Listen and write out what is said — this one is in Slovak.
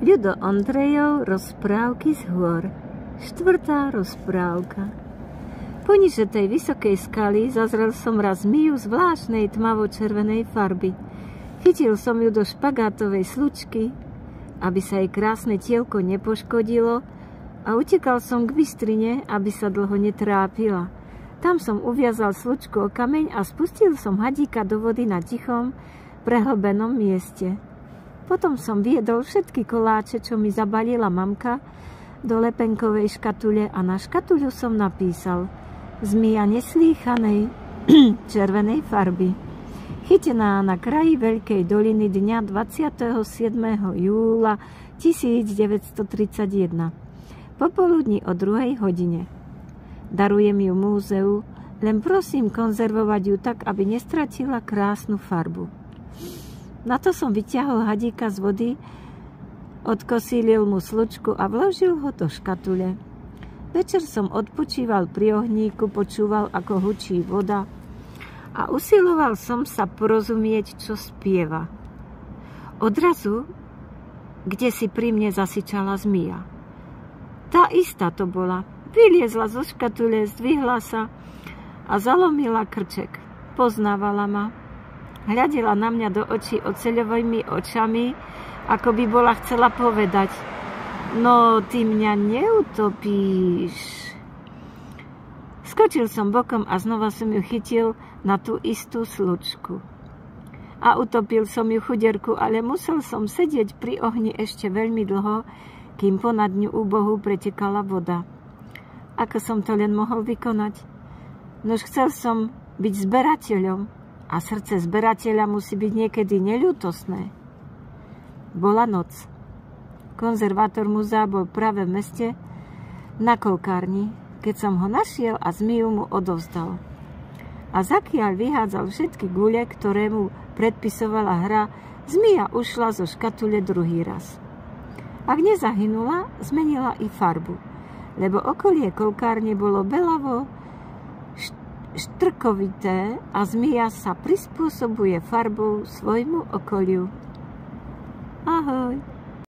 Ľudo Ondrejov, rozprávky z hôr. 4. rozprávka. Poniže tej vysokej skaly zazrel som raz zmiju zvláštnej tmavo-červenej farby. Chytil som ju do špagátovej slučky, aby sa jej krásne tielko nepoškodilo, a utekal som k bystrine, aby sa dlho netrápila. Tam som uviazal slučku o kameň a spustil som hadíka do vody na tichom, prehlbenom mieste. Potom som viedol všetky koláče, čo mi zabalila mamka, do lepenkovej škatule a na škatuľu som napísal: Zmija neslýchanej červenej farby. Chytená na kraji Veľkej doliny dňa 27. júla 1931. Popoludní o 2. hodine. Darujem ju múzeu, len prosím konzervovať ju tak, aby nestratila krásnu farbu. Na to som vyťahol hadíka z vody, odkosílil mu slučku a vložil ho do škatule. Večer som odpočíval pri ohníku, počúval, ako hučí voda a usiloval som sa porozumieť, čo spieva. Odrazu, kde si pri mne zasičala zmija. Tá istá to bola. Vyliezla zo škatule, zdvihla sa a zalomila krček. Poznávala ma. Hľadela na mňa do očí oceľovými očami, ako by bola chcela povedať: No, ty mňa neutopíš. Skočil som bokom a znova som ju chytil na tú istú slučku. A utopil som ju, chuderku, ale musel som sedieť pri ohni ešte veľmi dlho, kým ponad ňu úbohu pretekala voda. Ako som to len mohol vykonať? Nož chcel som byť zberateľom a srdce zberateľa musí byť niekedy neľútostné. Bola noc. Konzervátor múzea bol práve v meste na kolkárni, keď som ho našiel a zmiju mu odovzdal. A zakiaľ vyhádzal všetky gule, ktoré mu predpisovala hra, zmija ušla zo škatule druhý raz. Ak nezahynula, zmenila i farbu, lebo okolie kolkárne bolo belavo, štrkovité a zmija sa prispôsobuje farbou svojmu okoliu. Ahoj.